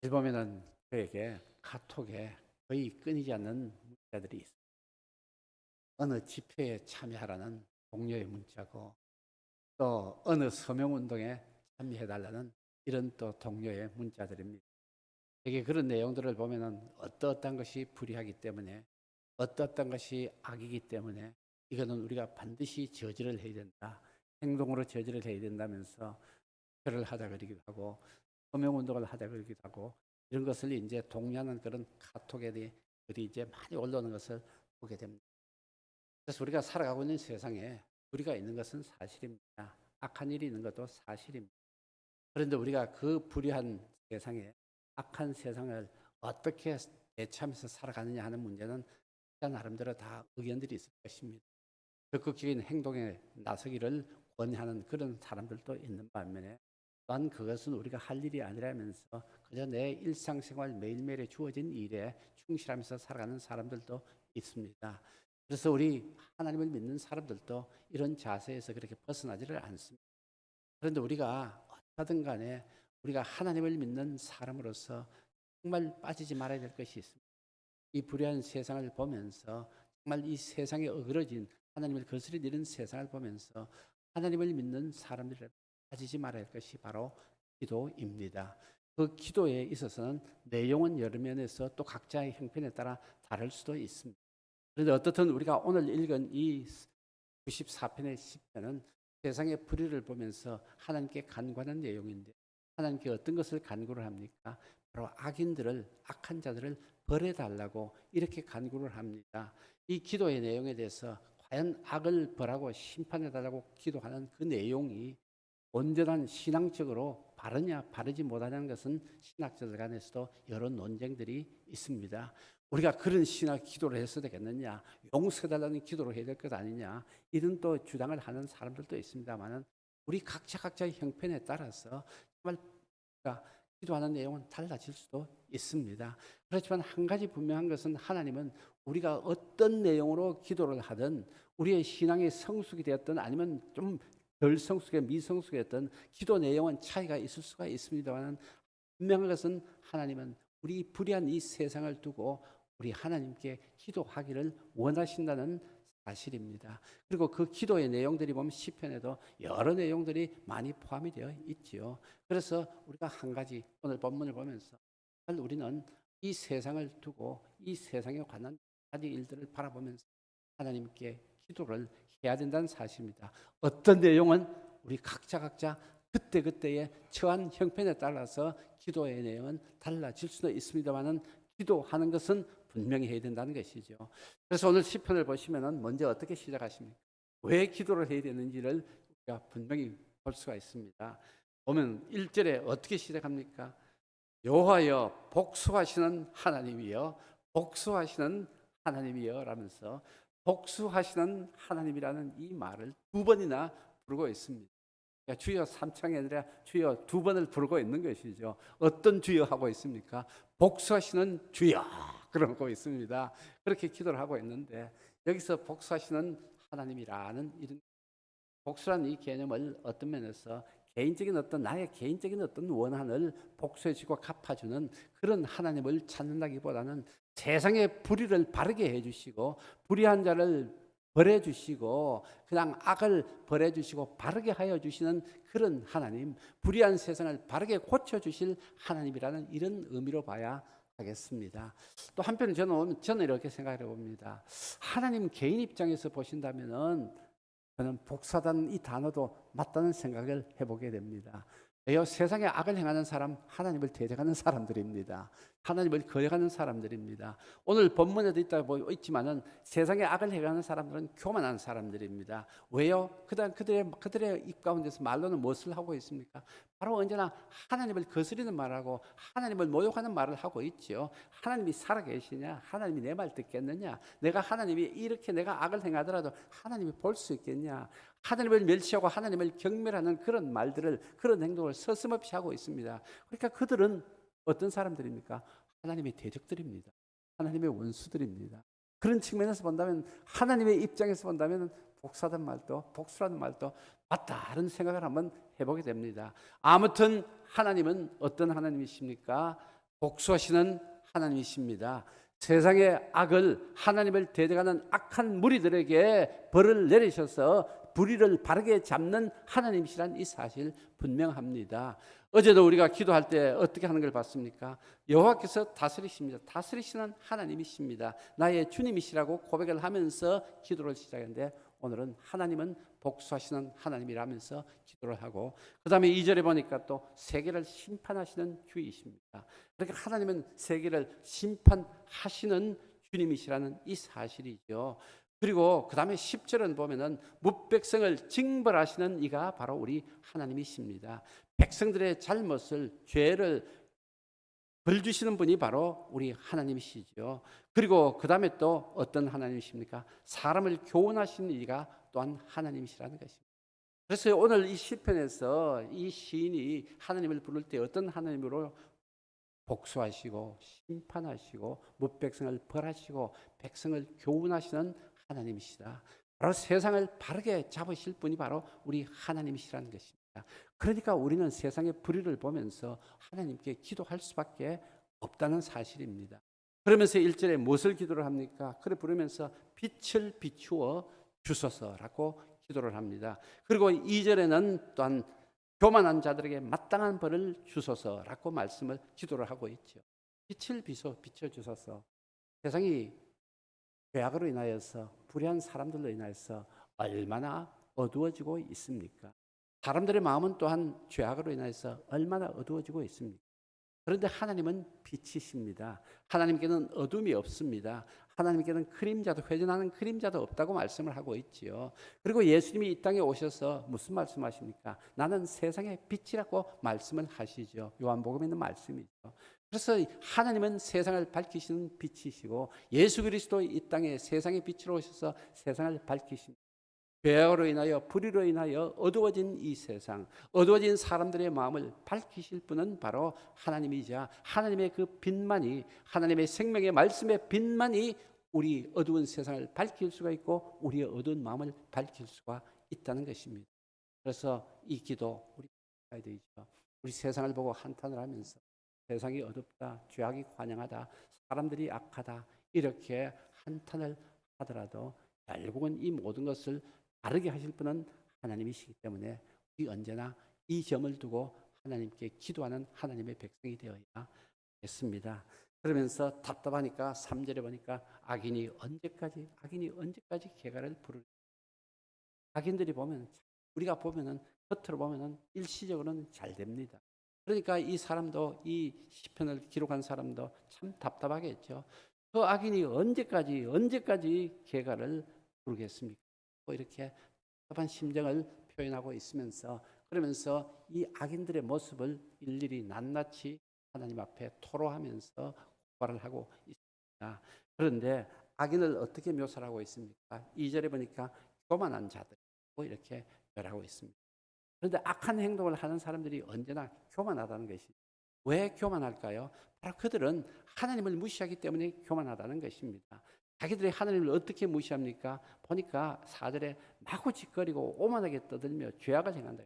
보면은 저에게 카톡에 거의 끊이지 않는 문자들이 있어요. 어느 집회에 참여하라는 동료의 문자고, 또 어느 서명운동에 참여해달라는 이런 또 동료의 문자들입니다. 되게 그런 내용들을 보면은 어떠한 것이 불의하기 때문에, 어떠한 것이 악이기 때문에 이거는 우리가 반드시 저지를 해야 된다, 행동으로 저지를 해야 된다면서 표를 하자 그러기도 하고, 서명운동을 하자 그러기도 하고, 이런 것을 이제 독려하는 그런 카톡에 대해 글이 이제 많이 올라오는 것을 보게 됩니다. 그래서 우리가 살아가고 있는 세상에 불의가 있는 것은 사실입니다. 악한 일이 있는 것도 사실입니다. 그런데 우리가 그 불의한 세상에, 악한 세상을 어떻게 대처하면서 살아가느냐 하는 문제는 나름대로 다 의견들이 있을 것입니다. 적극적인 행동에 나서기를 권하는 그런 사람들도 있는 반면에, 또한 그것은 우리가 할 일이 아니라면서 그저 내 일상생활 매일매일에 주어진 일에 충실하면서 살아가는 사람들도 있습니다. 그래서 우리 하나님을 믿는 사람들도 이런 자세에서 그렇게 벗어나지를 않습니다. 그런데 우리가 어떻든 간에 우리가 하나님을 믿는 사람으로서 정말 빠지지 말아야 될 것이 있습니다. 이 불의한 세상을 보면서, 정말 이 세상에 어그러진 하나님을 거스리 내는 세상을 보면서 하나님을 믿는 사람들이 빠지지 말아야 할 것이 바로 기도입니다. 그 기도에 있어서는 내용은 여러 면에서 또 각자의 형편에 따라 다를 수도 있습니다. 그런데 어떻든 우리가 오늘 읽은 이 94편의 시편은 세상의 불의를 보면서 하나님께 간구하는 내용인데, 하나님께 어떤 것을 간구를 합니까? 바로 악인들을, 악한 자들을 벌해달라고 이렇게 간구를 합니다. 이 기도의 내용에 대해서 과연 악을 벌하고 심판해달라고 기도하는 그 내용이 온전한 신앙적으로 바르냐 바르지 못하냐는 것은 신학자들 간에서도 여러 논쟁들이 있습니다. 우리가 그런 신학 기도를 해서 되겠느냐, 용서해달라는 기도를 해야 될 것 아니냐, 이런 또 주장을 하는 사람들도 있습니다만은, 우리 각자의 형편에 따라서 정말 기도하는 내용은 달라질 수도 있습니다. 그렇지만 한 가지 분명한 것은, 하나님은 우리가 어떤 내용으로 기도를 하든, 우리의 신앙의 성숙이 되었든 아니면 좀 덜 성숙의 미성숙했던 기도 내용은 차이가 있을 수가 있습니다만, 분명한 것은 하나님은 우리 불의한 이 세상을 두고 우리 하나님께 기도하기를 원하신다는 사실입니다. 그리고 그 기도의 내용들이 보면 시편에도 여러 내용들이 많이 포함이 되어 있지요. 그래서 우리가 한 가지 오늘 본문을 보면서 우리는 이 세상을 두고 이 세상에 관한 가지 일들을 바라보면서 하나님께 기도를 해야 된다는 사실입니다. 어떤 내용은 우리 각자 그때그때의 처한 형편에 따라서 기도의 내용은 달라질 수도 있습니다만은, 기도하는 것은 분명히 해야 된다는 것이죠. 그래서 오늘 시편을 보시면은 먼저 어떻게 시작하십니까? 왜 기도를 해야 되는지를 우리가 분명히 볼 수가 있습니다. 보면 1절에 어떻게 시작합니까? 여호와여 복수하시는 하나님이여, 복수하시는 하나님이여 라면서 복수하시는 하나님이라는 이 말을 두 번이나 부르고 있습니다. 그러니까 주여 3창이 아니라 주여 두 번을 부르고 있는 것이죠. 어떤 주여 하고 있습니까? 복수하시는 주여 그러고 있습니다. 그렇게 기도를 하고 있는데, 여기서 복수하시는 하나님이라는 이런 복수라는 이 개념을 어떤 면에서 개인적인 어떤 나의 개인적인 어떤 원한을 복수해주고 갚아주는 그런 하나님을 찾는다기보다는, 세상의 불의를 바르게 해주시고 불의한 자를 벌해주시고 그냥 악을 벌해주시고 바르게 하여 주시는 그런 하나님, 불의한 세상을 바르게 고쳐주실 하나님이라는 이런 의미로 봐야 하겠습니다. 또 한편 저는 이렇게 생각해 봅니다. 하나님 개인 입장에서 보신다면은 저는 복수하다는 이 단어도 맞다는 생각을 해보게 됩니다. 세상에 악을 행하는 사람, 하나님을 대적하는 사람들입니다. 하나님을 거역하는 사람들입니다. 오늘 본문에도 있지만은 세상에 악을 행하는 사람들은 교만한 사람들입니다. 왜요? 그들의 입 가운데서 말로는 무엇을 하고 있습니까? 바로 언제나 하나님을 거스리는 말하고 하나님을 모욕하는 말을 하고 있죠. 하나님이 살아계시냐? 하나님이 내 말 듣겠느냐? 내가 하나님이 이렇게 내가 악을 행하더라도 하나님이 볼 수 있겠냐? 하나님을 멸시하고 하나님을 경멸하는 그런 말들을, 그런 행동을 서슴없이 하고 있습니다. 그러니까 그들은 어떤 사람들입니까? 하나님의 대적들입니다. 하나님의 원수들입니다. 그런 측면에서 본다면, 하나님의 입장에서 본다면 복수라는 말도 맞다는 생각을 한번 해보게 됩니다. 아무튼 하나님은 어떤 하나님이십니까? 복수하시는 하나님이십니다. 세상의 악을 하나님을 대적하는 악한 무리들에게 벌을 내리셔서 불의를 바르게 잡는 하나님이시란 이 사실 분명합니다. 어제도 우리가 기도할 때 어떻게 하는 걸 봤습니까? 여호와께서 다스리십니다. 다스리시는 하나님이십니다. 나의 주님이시라고 고백을 하면서 기도를 시작했는데 오늘은 하나님은 복수하시는 하나님이라면서 기도를 하고 그 다음에 2절에 보니까 또 세계를 심판하시는 주이십니다. 그러니까 하나님은 세계를 심판하시는 주님이시라는 이 사실이죠. 그리고 그 다음에 10절은 보면은 무백성을 징벌하시는 이가 바로 우리 하나님이십니다. 백성들의 잘못을 죄를 벌 주시는 분이 바로 우리 하나님이시죠. 그리고 그 다음에 또 어떤 하나님이십니까? 사람을 교훈하시는 이가 또한 하나님이시라는 것입니다. 그래서 오늘 이 시편에서 이 시인이 하나님을 부를 때 어떤 하나님으로 복수하시고 심판하시고 무백성을 벌하시고 백성을 교훈하시는 하나님이시다. 바로 세상을 바르게 잡으실 분이 바로 우리 하나님이시라는 것입니다. 그러니까 우리는 세상의 불의를 보면서 하나님께 기도할 수밖에 없다는 사실입니다. 그러면서 1절에 무엇을 기도를 합니까? 그래 부르면서 빛을 비추어 주소서라고 기도를 합니다. 그리고 2절에는 또한 교만한 자들에게 마땅한 벌을 주소서라고 말씀을 기도를 하고 있죠. 빛을 비춰주소서. 세상이 죄악으로 인하여서 불의한 사람들로 인하여서 얼마나 어두워지고 있습니까? 사람들의 마음은 또한 죄악으로 인하여서 얼마나 어두워지고 있습니까? 그런데 하나님은 빛이십니다. 하나님께는 어둠이 없습니다. 하나님께는 그림자도 회전하는 그림자도 없다고 말씀을 하고 있지요. 그리고 예수님이 이 땅에 오셔서 무슨 말씀하십니까? 나는 세상의 빛이라고 말씀을 하시죠. 요한복음에 있는 말씀이죠. 그래서 하나님은 세상을 밝히시는 빛이시고 예수 그리스도 이 땅에 세상의 빛으로 오셔서 세상을 밝히십니다. 죄악으로 인하여 불의로 인하여 어두워진 이 세상, 어두워진 사람들의 마음을 밝히실 분은 바로 하나님이자 하나님의 그 빛만이, 하나님의 생명의 말씀의 빛만이 우리 어두운 세상을 밝힐 수가 있고 우리의 어두운 마음을 밝힐 수가 있다는 것입니다. 그래서 이 기도 우리 해야 되죠. 우리 세상을 보고 한탄을 하면서 세상이 어둡다, 죄악이 관영하다, 사람들이 악하다 이렇게 한탄을 하더라도 결국은 이 모든 것을 바르게 하실 분은 하나님이시기 때문에 우리 언제나 이 점을 두고 하나님께 기도하는 하나님의 백성이 되어야겠습니다. 그러면서 답답하니까 3절에 보니까 악인이 언제까지 개가를 부를. 악인들이 보면 우리가 보면은 겉으로 보면은 일시적으로는 잘 됩니다. 그러니까 이 사람도 이 시편을 기록한 사람도 참 답답하겠죠. 그 악인이 언제까지 개가를 부르겠습니까? 이렇게 답답한 심정을 표현하고 있으면서 그러면서 이 악인들의 모습을 일일이 낱낱이 하나님 앞에 토로하면서 고발을 하고 있습니다. 그런데 악인을 어떻게 묘사하고 있습니까? 2절에 보니까 교만한 자들 이렇게 묘사하고 있습니다. 그런데 악한 행동을 하는 사람들이 언제나 교만하다는 것이 왜 교만할까요? 바로 그들은 하나님을 무시하기 때문에 교만하다는 것입니다. 자기들이 하나님을 어떻게 무시합니까? 보니까 4절에 마구짓거리고 오만하게 떠들며 죄악을 행한다.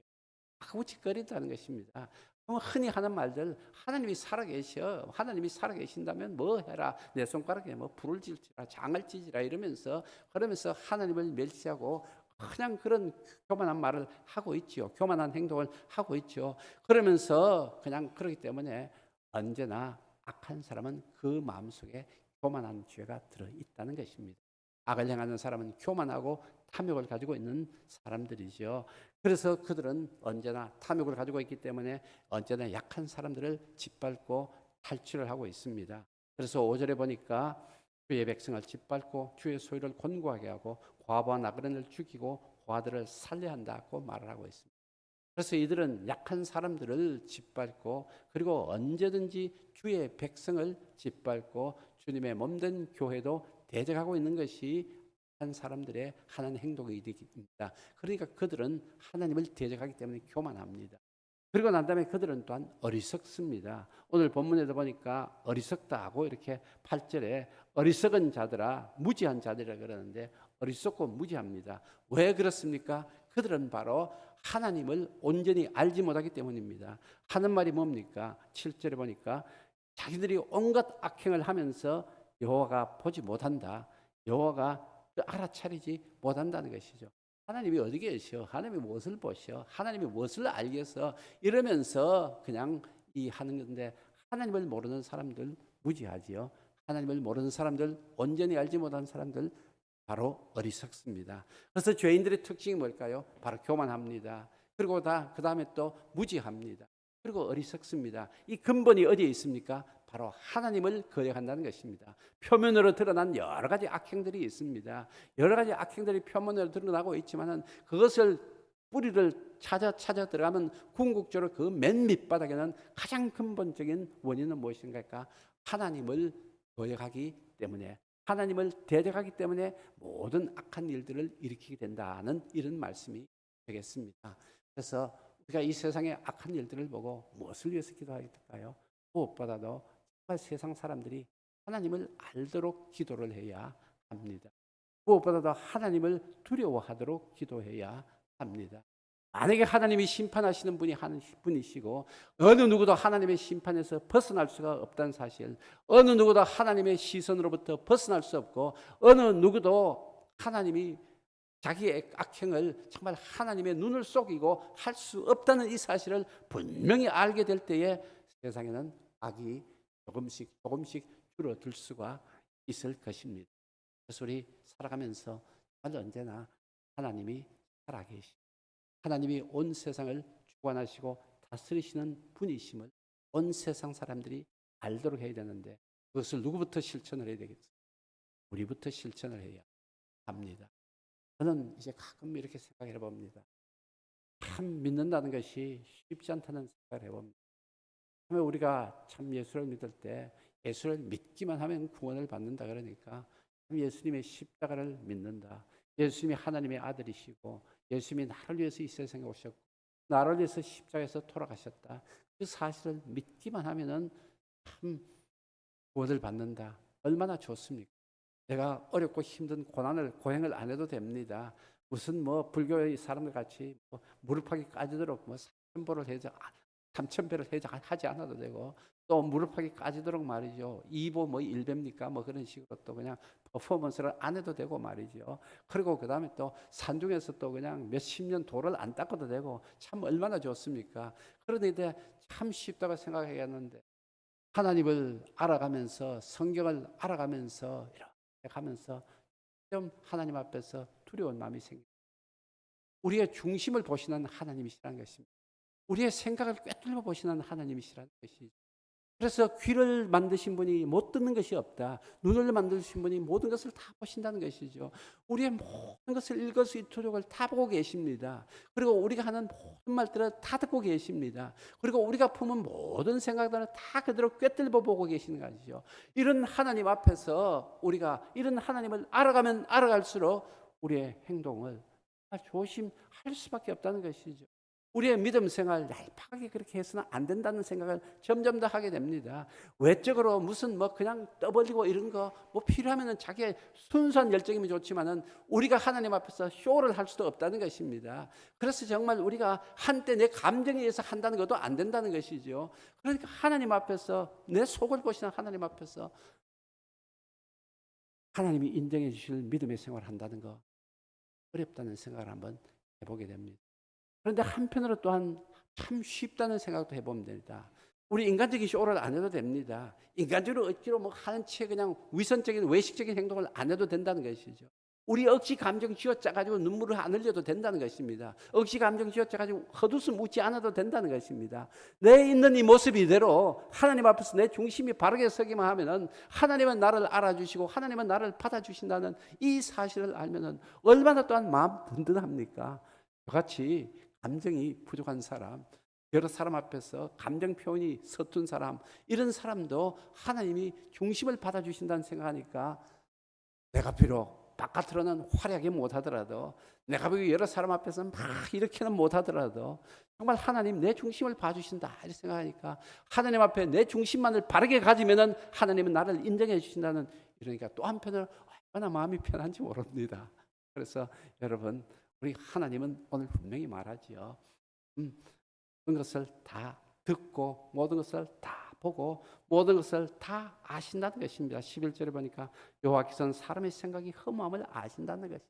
마구짓거린다는 것입니다. 흔히 하는 말들 하나님이 살아계셔. 하나님이 살아계신다면 뭐 해라. 내 손가락에 뭐 불을 질지라 장을 찌지라 이러면서 그러면서 하나님을 멸시하고 그냥 그런 교만한 말을 하고 있지요. 교만한 행동을 하고 있죠. 그러면서 그냥 그렇기 때문에 언제나 악한 사람은 그 마음속에 교만한 죄가 들어있다는 것입니다. 악을 행하는 사람은 교만하고 탐욕을 가지고 있는 사람들이죠. 그래서 그들은 언제나 탐욕을 가지고 있기 때문에 언제나 약한 사람들을 짓밟고 탈취를 하고 있습니다. 그래서 5절에 보니까 주의 백성을 짓밟고 주의 소유를 곤고하게 하고 과부와 나그네를 죽이고 고아들을 살려야 한다고 말을 하고 있습니다. 그래서 이들은 약한 사람들을 짓밟고 그리고 언제든지 주의 백성을 짓밟고 주님의 몸된 교회도 대적하고 있는 것이 한 사람들의 하나님 행동이 됩니다. 그러니까 그들은 하나님을 대적하기 때문에 교만합니다. 그리고 난 다음에 그들은 또한 어리석습니다. 오늘 본문에도 보니까 어리석다 하고 이렇게 8절에 어리석은 자들아 무지한 자들이라 그러는데 어리석고 무지합니다. 왜 그렇습니까? 그들은 바로 하나님을 온전히 알지 못하기 때문입니다. 하는 말이 뭡니까? 7절에 보니까 자기들이 온갖 악행을 하면서 여호와가 보지 못한다. 여호와가 알아차리지 못한다는 것이죠. 하나님이 어디 계셔? 하나님이 무엇을 보셔? 하나님이 무엇을 알겠어? 이러면서 그냥 이 하는 건데, 하나님을 모르는 사람들 무지하지요. 하나님을 모르는 사람들, 온전히 알지 못한 사람들 바로 어리석습니다. 그래서 죄인들의 특징이 뭘까요? 바로 교만합니다. 그리고 그 다음에 또 무지합니다. 그리고 어리석습니다. 이 근본이 어디에 있습니까? 바로 하나님을 거역한다는 것입니다. 표면으로 드러난 여러 가지 악행들이 있습니다. 여러 가지 악행들이 표면으로 드러나고 있지만은 그것을 뿌리를 찾아 들어가면 궁극적으로 그 맨 밑바닥에는 가장 근본적인 원인은 무엇인가? 하나님을 거역하기 때문에, 하나님을 대적하기 때문에 모든 악한 일들을 일으키게 된다는 이런 말씀이 되겠습니다. 그래서 우리가 이 세상의 악한 일들을 보고 무엇을 위해서 기도해야 될까요? 무엇보다도 정말 세상 사람들이 하나님을 알도록 기도를 해야 합니다. 무엇보다도 하나님을 두려워하도록 기도해야 합니다. 만약에 하나님이 심판하시는 분이 한 분이시고 어느 누구도 하나님의 심판에서 벗어날 수가 없다는 사실, 어느 누구도 하나님의 시선으로부터 벗어날 수 없고 어느 누구도 하나님이 자기의 악행을 정말 하나님의 눈을 속이고 할 수 없다는 이 사실을 분명히 알게 될 때에 세상에는 악이 조금씩 줄어들 수가 있을 것입니다. 그래서 우리 살아가면서 언제나 하나님이 살아계시, 하나님이 온 세상을 주관하시고 다스리시는 분이심을 온 세상 사람들이 알도록 해야 되는데, 그것을 누구부터 실천을 해야 되겠어요? 우리부터 실천을 해야 합니다. 저는 이제 가끔 이렇게 생각해 봅니다. 참 믿는다는 것이 쉽지 않다는 생각을 해봅니다. 우리가 참 예수를 믿을 때 예수를 믿기만 하면 구원을 받는다 그러니까 예수님의 십자가를 믿는다. 예수님이 하나님의 아들이시고 예수님이 나를 위해서 이 세상에 오셨고 나를 위해서 십자가에서 돌아가셨다. 그 사실을 믿기만 하면은 참 구원을 받는다. 얼마나 좋습니까? 내가 어렵고 힘든 고행을 안 해도 됩니다. 무슨 불교의 사람들 같이 무릎하기 까지도록 삼천배를 하지 않아도 되고, 또 무릎하기 까지도록 말이죠. 2보 1배입니까? 그런 식으로 또 그냥 퍼포먼스를 안 해도 되고 말이죠. 그리고 그 다음에 또 산중에서 또 그냥 몇십 년 돌을 안 닦아도 되고, 참 얼마나 좋습니까? 그런데 참 쉽다고 생각하겠는데, 하나님을 알아가면서 성경을 알아가면서 이렇게 가면서 좀 하나님 앞에서 두려운 마음이 생깁니다. 우리의 중심을 보시는 하나님이시라는 것입니다. 우리의 생각을 꿰뚫어 보시는 하나님이시라는 것이죠. 그래서 귀를 만드신 분이 못 듣는 것이 없다. 눈을 만드신 분이 모든 것을 다 보신다는 것이죠. 우리의 모든 것을 일거수일투족을 다 보고 계십니다. 그리고 우리가 하는 모든 말들을 다 듣고 계십니다. 그리고 우리가 품은 모든 생각들을 다 그대로 꿰뚫어 보고 계시는 것이죠. 이런 하나님 앞에서 우리가 이런 하나님을 알아가면 알아갈수록 우리의 행동을 조심할 수밖에 없다는 것이죠. 우리의 믿음 생활 얄팍하게 그렇게 해서는 안 된다는 생각을 점점 더 하게 됩니다. 외적으로 무슨 그냥 떠벌리고 이런 거 필요하면은 자기의 순수한 열정이면 좋지만은 우리가 하나님 앞에서 쇼를 할 수도 없다는 것입니다. 그래서 정말 우리가 한때 내 감정에 의해서 한다는 것도 안 된다는 것이죠. 그러니까 하나님 앞에서 내 속을 보시는 하나님 앞에서 하나님이 인정해 주실 믿음의 생활을 한다는 거 어렵다는 생각을 한번 해보게 됩니다. 그런데 한편으로 또한 참 쉽다는 생각도 해보면 됩니다. 우리 인간적인 쇼를 안 해도 됩니다. 인간적으로 억지로 하는 채 그냥 위선적인 외식적인 행동을 안 해도 된다는 것이죠. 우리 억지 감정 쥐어짜가지고 눈물을 안 흘려도 된다는 것입니다. 억지 감정 쥐어짜가지고 헛웃음 웃지 않아도 된다는 것입니다. 내 있는 이 모습 이대로 하나님 앞에서 내 중심이 바르게 서기만 하면은 하나님은 나를 알아주시고 하나님은 나를 받아주신다는 이 사실을 알면은 얼마나 또한 마음 든든합니까? 저같이 감정이 부족한 사람, 여러 사람 앞에서 감정 표현이 서툰 사람, 이런 사람도 하나님이 중심을 받아주신다는 생각하니까 내가 비록 바깥으로는 화려하게 못하더라도, 내가 비록 여러 사람 앞에서 막 이렇게는 못하더라도 정말 하나님 내 중심을 봐주신다 이렇게 생각하니까 하나님 앞에 내 중심만을 바르게 가지면은 하나님은 나를 인정해 주신다는, 이러니까 또 한편으로 얼마나 마음이 편한지 모릅니다. 그래서 여러분, 우리 하나님은 오늘 분명히 말하지요. 모든 것을 다 듣고 모든 것을 다 보고 모든 것을 다 아신다는 것입니다. 11절에 보니까 여호와께서는 사람의 생각이 허무함을 아신다는 것입니다.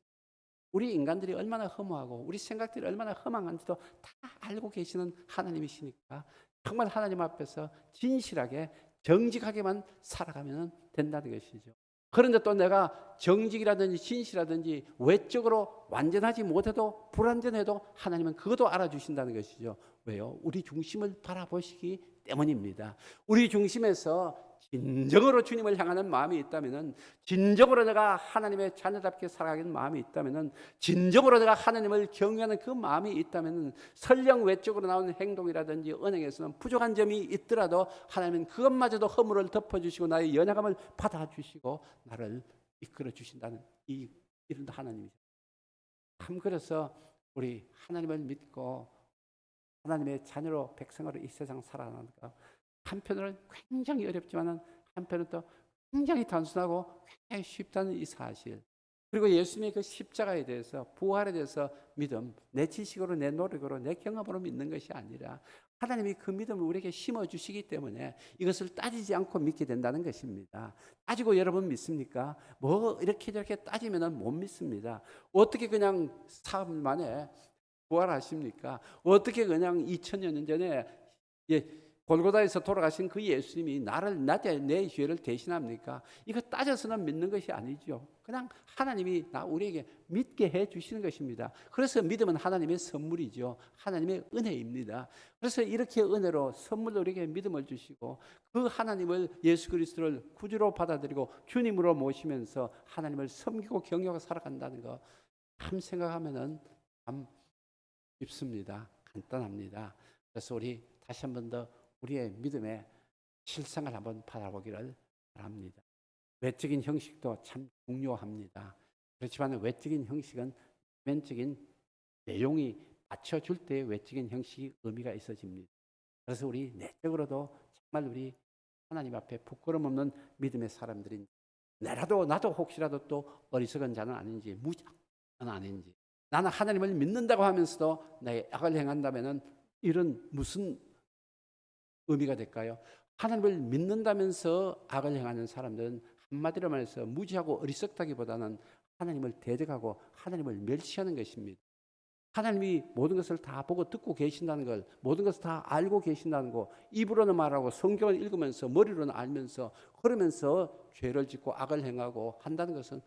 우리 인간들이 얼마나 허무하고 우리 생각들이 얼마나 허망한지도 다 알고 계시는 하나님이시니까 정말 하나님 앞에서 진실하게 정직하게만 살아가면 된다는 것이죠. 그런데 또 내가 정직이라든지 진실이라든지 외적으로 완전하지 못해도 불완전해도 하나님은 그것도 알아주신다는 것이죠. 왜요? 우리 중심을 바라보시기 때문입니다. 우리 중심에서 진정으로 주님을 향하는 마음이 있다면, 진정으로 내가 하나님의 자녀답게 살아가는 마음이 있다면, 진정으로 내가 하나님을 경외하는 그 마음이 있다면, 설령 외적으로 나오는 행동이라든지 언행에서는 부족한 점이 있더라도 하나님은 그것마저도 허물을 덮어주시고 나의 연약함을 받아주시고 나를 이끌어 주신다는 이런 하나님이죠. 참 그래서 우리 하나님을 믿고 하나님의 자녀로 백성으로 이 세상 살아가는 것, 한편으로는 굉장히 어렵지만 한편은 또 굉장히 단순하고 굉장히 쉽다는 이 사실, 그리고 예수님의 그 십자가에 대해서, 부활에 대해서 믿음, 내 지식으로 내 노력으로 내 경험으로 믿는 것이 아니라 하나님이 그 믿음을 우리에게 심어주시기 때문에 이것을 따지지 않고 믿게 된다는 것입니다. 따지고 여러분 믿습니까? 뭐 이렇게 저렇게 따지면 못 믿습니다. 어떻게 그냥 사흘 만에 부활하십니까? 어떻게 그냥 2000년 전에 골고다에서 돌아가신 그 예수님이 내 죄를 대신합니까? 이거 따져서는 믿는 것이 아니죠. 그냥 하나님이 우리에게 믿게 해 주시는 것입니다. 그래서 믿음은 하나님의 선물이죠. 하나님의 은혜입니다. 그래서 이렇게 은혜로 선물로 우리에게 믿음을 주시고 그 하나님을, 예수 그리스도를 구주로 받아들이고 주님으로 모시면서 하나님을 섬기고 경외하고 살아간다는 거 참 생각하면은 참 쉽습니다. 간단합니다. 그래서 우리 다시 한 번 더 우리의 믿음의 실상을 한번 바라보기를 바랍니다. 외적인 형식도 참 중요합니다. 그렇지만 외적인 형식은 내면적인 내용이 받쳐줄 때 외적인 형식이 의미가 있어집니다. 그래서 우리 내적으로도 정말 우리 하나님 앞에 부끄럼 없는 믿음의 사람들인, 나도 혹시라도 또 어리석은 자는 아닌지, 무지한 아닌지, 나는 하나님을 믿는다고 하면서도 나의 악을 행한다면 이런 무슨 의미가 될까요? 하나님을 믿는다면서 악을 행하는 사람들은 한마디로 말해서 무지하고 어리석다기보다는 하나님을 대적하고 하나님을 멸시하는 것입니다. 하나님이 모든 것을 다 보고 듣고 계신다는 걸, 모든 것을 다 알고 계신다는 거, 입으로는 말하고 성경을 읽으면서 머리로는 알면서 그러면서 죄를 짓고 악을 행하고 한다는 것은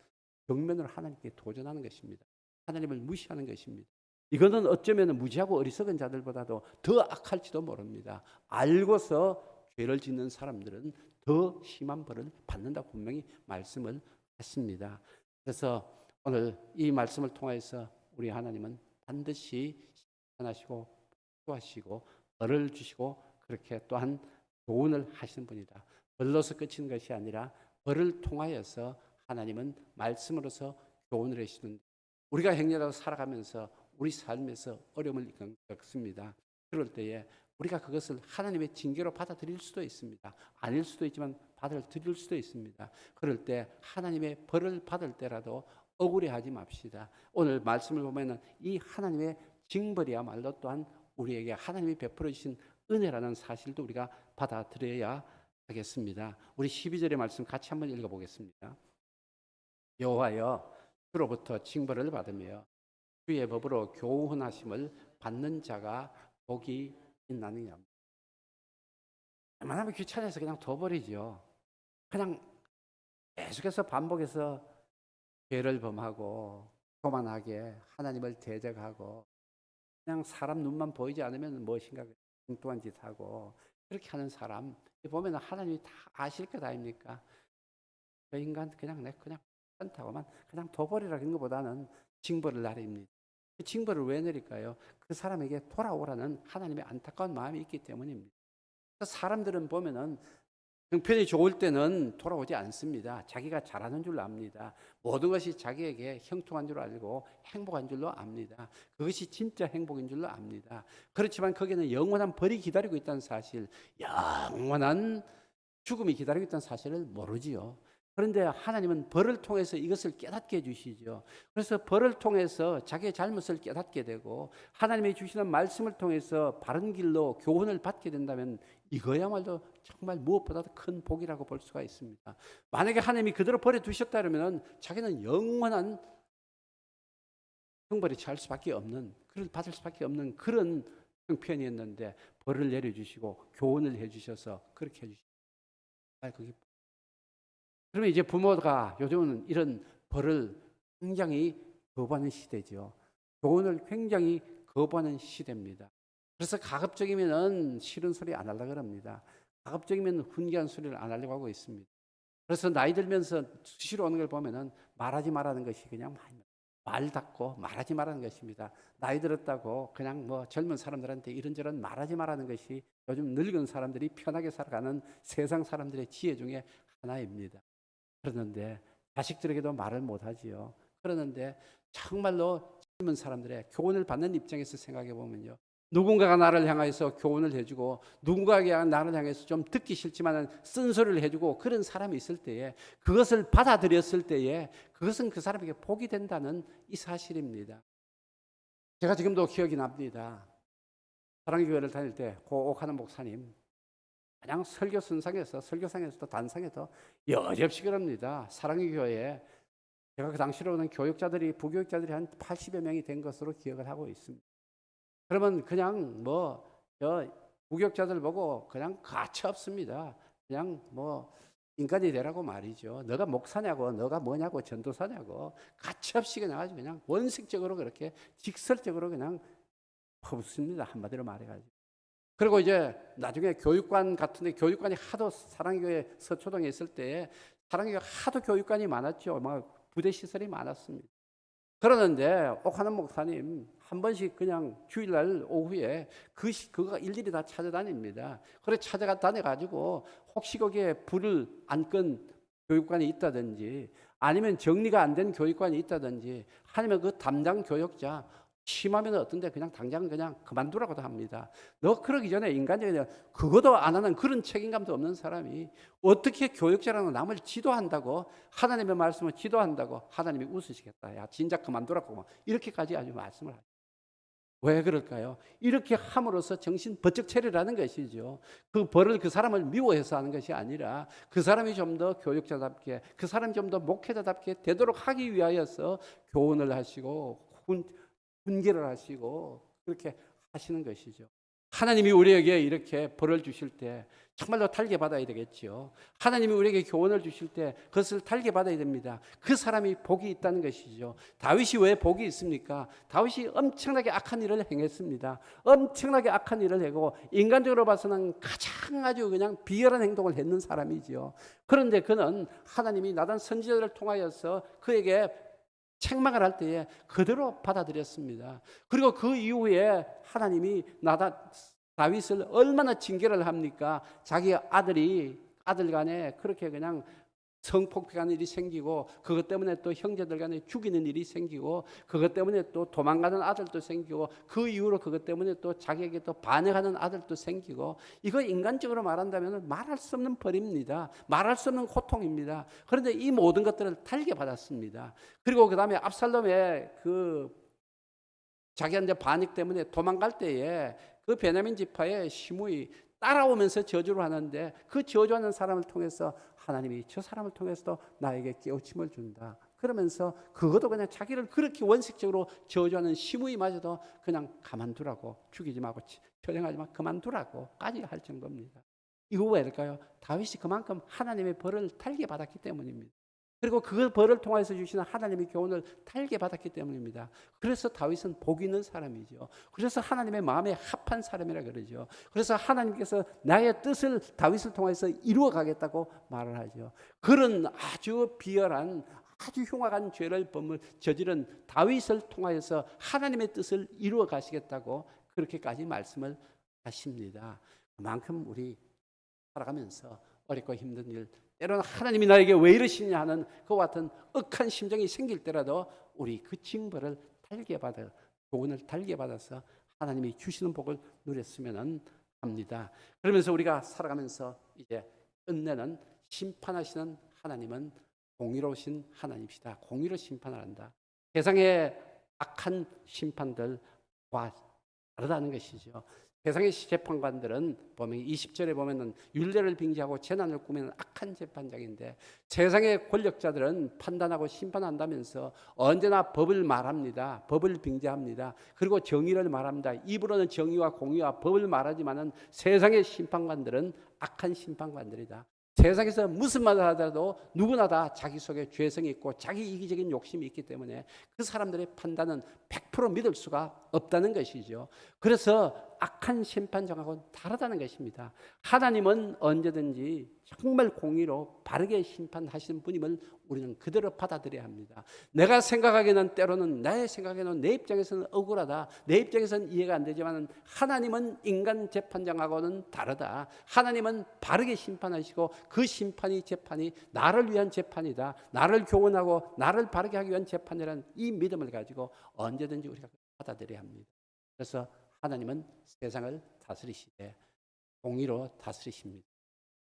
정면으로 하나님께 도전하는 것입니다. 하나님을 무시하는 것입니다. 이거는 어쩌면 무지하고 어리석은 자들보다도 더 악할지도 모릅니다. 알고서 죄를 짓는 사람들은 더 심한 벌을 받는다고 분명히 말씀을 했습니다. 그래서 오늘 이 말씀을 통해서 우리 하나님은 반드시 시원하시고 복수하시고 벌을 주시고 그렇게 또한 교훈을 하시는 분이다. 벌로서 끝이는 것이 아니라 벌을 통하여서 하나님은 말씀으로서 교훈을 해주시는, 우리가 행렬하고 살아가면서 우리 삶에서 어려움을 겪습니다. 그럴 때에 우리가 그것을 하나님의 징계로 받아들일 수도 있습니다. 아닐 수도 있지만 받아들일 수도 있습니다. 그럴 때 하나님의 벌을 받을 때라도 억울해하지 맙시다. 오늘 말씀을 보면은 이 하나님의 징벌이야말로 또한 우리에게 하나님이 베풀어 주신 은혜라는 사실도 우리가 받아들여야 하겠습니다. 우리 12절의 말씀 같이 한번 읽어보겠습니다. 여호와여, 주로부터 징벌을 받으며 주의 법으로 교훈하심을 받는 자가 복이 있나느냐. 웬만하면 귀찮아서 그냥 둬버리죠. 그냥 계속해서 반복해서 죄를 범하고 교만하게 하나님을 대적하고 그냥 사람 눈만 보이지 않으면 무엇인가 뚱뚱한 짓 하고 그렇게 하는 사람 보면 하나님이 다 아실 것 아닙니까? 저 인간 그냥 괜찮다고만 그냥 둬버리라 그런 것보다는 징벌을 내립니다. 그 징벌을 왜 내릴까요? 그 사람에게 돌아오라는 하나님의 안타까운 마음이 있기 때문입니다. 사람들은 보면은 형편이 좋을 때는 돌아오지 않습니다. 자기가 잘하는 줄 압니다. 모든 것이 자기에게 형통한 줄 알고 행복한 줄로 압니다. 그것이 진짜 행복인 줄로 압니다. 그렇지만 거기는 영원한 벌이 기다리고 있다는 사실, 영원한 죽음이 기다리고 있다는 사실을 모르지요. 그런데 하나님은 벌을 통해서 이것을 깨닫게 해주시죠. 그래서 벌을 통해서 자기의 잘못을 깨닫게 되고 하나님이 주시는 말씀을 통해서 바른 길로 교훈을 받게 된다면 이거야말로 정말 무엇보다도 큰 복이라고 볼 수가 있습니다. 만약에 하나님이 그대로 버려두셨다면 자기는 영원한 형벌에 처할 수밖에 없는, 그를 받을 수밖에 없는 그런 형편이었는데 벌을 내려주시고 교훈을 해주셔서 그렇게 해주시죠. 그게 그러면 이제 부모가 요즘은 이런 벌을 굉장히 거부하는 시대죠. 교훈을 굉장히 거부하는 시대입니다. 그래서 가급적이면은 싫은 소리 안 하려고 합니다. 가급적이면 훈계한 소리를 안 하려고 하고 있습니다. 그래서 나이 들면서 수시로 오는 걸 보면은 말하지 말라는 것이 그냥 말 닫고 말하지 말라는 것입니다. 나이 들었다고 그냥 뭐 젊은 사람들한테 이런저런 말하지 말라는 것이 요즘 늙은 사람들이 편하게 살아가는 세상 사람들의 지혜 중에 하나입니다. 그러는데 자식들에게도 말을 못하지요. 그러는데 정말로 젊은 사람들의 교훈을 받는 입장에서 생각해 보면요, 누군가가 나를 향해서 교훈을 해주고 누군가가 나를 향해서 좀 듣기 싫지만 쓴소리를 해주고 그런 사람이 있을 때에 그것을 받아들였을 때에 그것은 그 사람에게 복이 된다는 이 사실입니다. 제가 지금도 기억이 납니다. 사랑교회를 다닐 때 고옥하는 목사님, 그냥 설교상에서도 단상에서 여지없이 그럽니다. 사랑의 교회에 제가 그 당시로는 교육자들이 부교육자들이 한 80여 명이 된 것으로 기억을 하고 있습니다. 그러면 그냥 부교육자들 보고 그냥 가차없습니다. 그냥 인간이 되라고 말이죠. 너가 목사냐고, 너가 뭐냐고, 전도사냐고, 가차없이 그냥 아주 그냥 원색적으로 그렇게 직설적으로 그냥 퍼붓습니다. 한마디로 말해가지고. 그리고 이제 나중에 교육관 같은데 교육관이 하도 사랑교회 서초동에 있을 때 사랑교회 하도 교육관이 많았죠. 막 부대 시설이 많았습니다. 그러는데 옥하는 목사님 한 번씩 그냥 주일날 오후에 그거 일일이 다 찾아다닙니다. 그래 다녀가지고 혹시 거기에 불을 안 끈 교육관이 있다든지 아니면 정리가 안 된 교육관이 있다든지 아니면 그 담당 교육자 심하면 어떤데 그냥 당장 그냥 그만두라고도 합니다. 너 그러기 전에 인간적인 그것도 안 하는 그런 책임감도 없는 사람이 어떻게 교육자라는 남을 지도한다고 하나님의 말씀을 지도한다고 하나님이 웃으시겠다. 야 진작 그만두라고 막 이렇게까지 아주 말씀을 하죠. 왜 그럴까요? 이렇게 함으로써 정신 번쩍 차리라는 것이죠. 그 벌을 그 사람을 미워해서 하는 것이 아니라 그 사람이 좀 더 교육자답게 그 사람이 좀 더 목회자답게 되도록 하기 위하여서 교훈을 하시고 훈계를 하시고 그렇게 하시는 것이죠. 하나님이 우리에게 이렇게 벌을 주실 때 정말로 달게 받아야 되겠죠. 하나님이 우리에게 교훈을 주실 때 그것을 달게 받아야 됩니다. 그 사람이 복이 있다는 것이죠. 다윗이 왜 복이 있습니까? 다윗이 엄청나게 악한 일을 행했습니다. 엄청나게 악한 일을 하고 인간적으로 봐서는 가장 아주 그냥 비열한 행동을 했는 사람이지요. 그런데 그는 하나님이 나단 선지자들을 통하여서 그에게 책망을 할 때에 그대로 받아들였습니다. 그리고 그 이후에 하나님이 다윗을 얼마나 징계를 합니까? 자기 아들 간에 그렇게 그냥 성폭행하는 일이 생기고 그것 때문에 또 형제들 간에 죽이는 일이 생기고 그것 때문에 또 도망가는 아들도 생기고 그 이후로 그것 때문에 또 자기에게 또 반역하는 아들도 생기고 이거 인간적으로 말한다면 말할 수 없는 벌입니다. 말할 수 없는 고통입니다. 그런데 이 모든 것들을 달게 받았습니다. 그리고 그 다음에 압살롬의 그 자기한테 반역 때문에 도망갈 때에 그 베냐민 지파의 시므이 따라오면서 저주를 하는데 그 저주하는 사람을 통해서 하나님이 저 사람을 통해서 나에게 깨우침을 준다. 그러면서 그것도 그냥 자기를 그렇게 원색적으로 저주하는 시므이마저도 그냥 가만두라고 죽이지 말고 처형하지 말고 그만두라고까지 할 정도입니다. 이거 왜일까요? 다윗이 그만큼 하나님의 벌을 달게 받았기 때문입니다. 그리고 그 벌을 통해서 주시는 하나님의 교훈을 달게 받았기 때문입니다. 그래서 다윗은 복 있는 사람이죠. 그래서 하나님의 마음에 합한 사람이라 그러죠. 그래서 하나님께서 나의 뜻을 다윗을 통해서 이루어 가겠다고 말을 하죠. 그런 아주 비열한 아주 흉악한 죄를 저지른 다윗을 통하여서 하나님의 뜻을 이루어 가시겠다고 그렇게까지 말씀을 하십니다. 그만큼 우리 살아가면서 어렵고 힘든 일 때로는 하나님이 나에게 왜 이러시냐 하는 그와 같은 억한 심정이 생길 때라도 우리 그 징벌을 달게 받아 교훈을 달게 받아서 하나님이 주시는 복을 누렸으면 합니다. 그러면서 우리가 살아가면서 이제 끝내는 심판하시는 하나님은 공의로우신 하나님이시다. 공의로 심판을 한다. 세상의 악한 심판들과 다르다는 것이죠. 세상의 재판관들은 보면 20절에 보면은 율례를 빙자하고 재난을 꾸미는 악한 재판장인데, 세상의 권력자들은 판단하고 심판한다면서 언제나 법을 말합니다. 법을 빙자합니다. 그리고 정의를 말합니다. 입으로는 정의와 공의와 법을 말하지만은 세상의 심판관들은 악한 심판관들이다. 세상에서 무슨 말을 하더라도 누구나 다 자기 속에 죄성이 있고 자기 이기적인 욕심이 있기 때문에 그 사람들의 판단은 100% 믿을 수가 없다는 것이죠. 그래서 악한 심판장하고는 다르다는 것입니다. 하나님은 언제든지 정말 공의로 바르게 심판하시는 분임을 우리는 그대로 받아들여야 합니다. 내가 생각하기에는 때로는 나의 생각에는 내 입장에서는 억울하다. 내 입장에서는 이해가 안 되지만 하나님은 인간 재판장하고는 다르다. 하나님은 바르게 심판하시고 그 심판이 재판이 나를 위한 재판이다. 나를 교훈하고 나를 바르게 하기 위한 재판이라는 이 믿음을 가지고 언제든지 우리가 받아들여야 합니다. 그래서 하나님은 세상을 다스리시되 공의로 다스리십니다.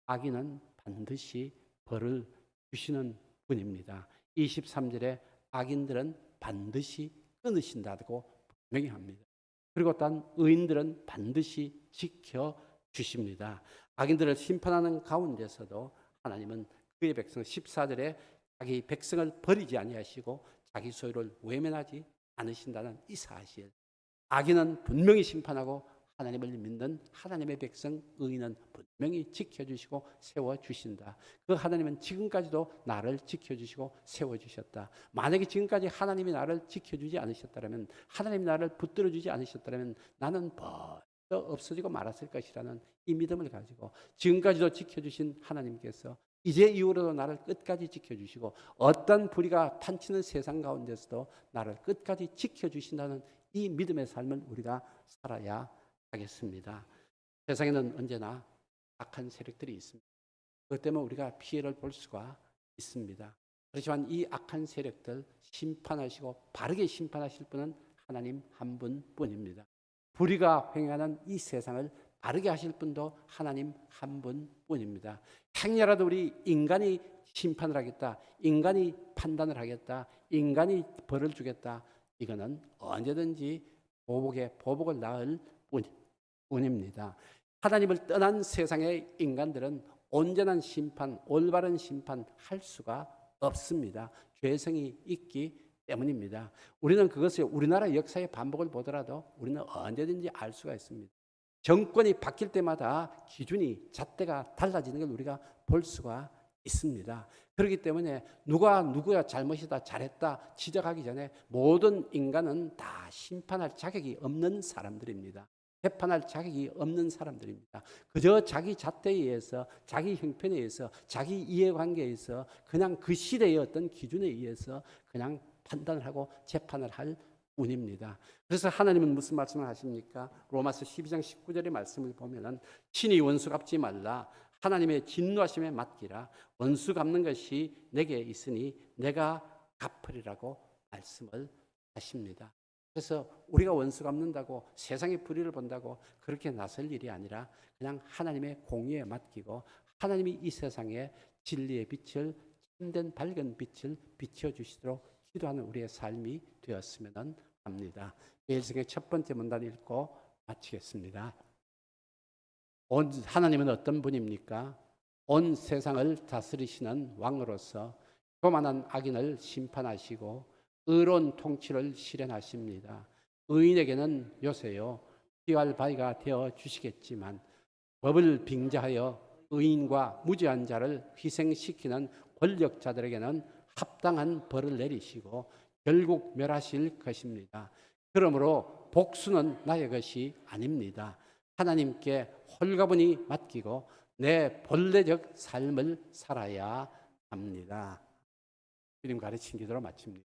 악인은 반드시 벌을 주시는 분입니다. 23절에 악인들은 반드시 끊으신다고 분명히 합니다. 그리고 단 의인들은 반드시 지켜주십니다. 악인들을 심판하는 가운데서도 하나님은 그의 백성 14절에 자기 백성을 버리지 아니하시고 자기 소유를 외면하지 않으신다는 이 사실, 악인은 분명히 심판하고 하나님을 믿는 하나님의 백성 의인은 분명히 지켜주시고 세워주신다. 그 하나님은 지금까지도 나를 지켜주시고 세워주셨다. 만약에 지금까지 하나님이 나를 지켜주지 않으셨다면, 하나님이 나를 붙들어주지 않으셨다면 나는 벌써 없어지고 말았을 것이라는 이 믿음을 가지고 지금까지도 지켜주신 하나님께서 이제 이후로도 나를 끝까지 지켜주시고 어떤 불의가 판치는 세상 가운데서도 나를 끝까지 지켜주신다는 이 믿음의 삶을 우리가 살아야 하겠습니다. 세상에는 언제나 악한 세력들이 있습니다. 그것 때문에 우리가 피해를 볼 수가 있습니다. 그렇지만 이 악한 세력들 심판하시고 바르게 심판하실 분은 하나님 한 분뿐입니다. 불의가 횡행하는 이 세상을 바르게 하실 분도 하나님 한 분뿐입니다. 행여라도 우리 인간이 심판을 하겠다, 인간이 판단을 하겠다, 인간이 벌을 주겠다, 이거는 언제든지 보복을 낳을 뿐입니다. 하나님을 떠난 세상의 인간들은 온전한 심판, 올바른 심판 할 수가 없습니다. 죄성이 있기 때문입니다. 우리는 그것을 우리나라 역사의 반복을 보더라도 우리는 언제든지 알 수가 있습니다. 정권이 바뀔 때마다 기준이 잣대가 달라지는 걸 우리가 볼 수가 있습니다. 그렇기 때문에 누가 누구야 잘못이다 잘했다 지적하기 전에 모든 인간은 다 심판할 자격이 없는 사람들입니다. 재판할 자격이 없는 사람들입니다. 그저 자기 잣대에 의해서, 자기 형편에 의해서, 자기 이해관계에 의해서 그냥 그 시대의 어떤 기준에 의해서 그냥 판단을 하고 재판을 할 뿐입니다. 그래서 하나님은 무슨 말씀을 하십니까? 로마서 12장 19절의 말씀을 보면은 친히 원수 갚지 말라. 하나님의 진노하심에 맡기라. 원수 갚는 것이 내게 있으니 내가 갚으리라고 말씀을 하십니다. 그래서 우리가 원수 갚는다고 세상의 불의를 본다고 그렇게 나설 일이 아니라 그냥 하나님의 공의에 맡기고 하나님이 이 세상에 진리의 빛을, 참된 밝은 빛을 비춰주시도록 기도하는 우리의 삶이 되었으면 합니다. 예수의 첫 번째 문단 읽고 마치겠습니다. 하나님은 어떤 분입니까? 온 세상을 다스리시는 왕으로서 교만한 악인을 심판하시고 의로운 통치를 실현하십니다. 의인에게는 요새요 피할 바위가 되어 주시겠지만 법을 빙자하여 의인과 무죄한 자를 희생시키는 권력자들에게는 합당한 벌을 내리시고 결국 멸하실 것입니다. 그러므로 복수는 나의 것이 아닙니다. 하나님께 홀가분히 맡기고 내 본래적 삶을 살아야 합니다. 주님 가르친 기도로 마칩니다.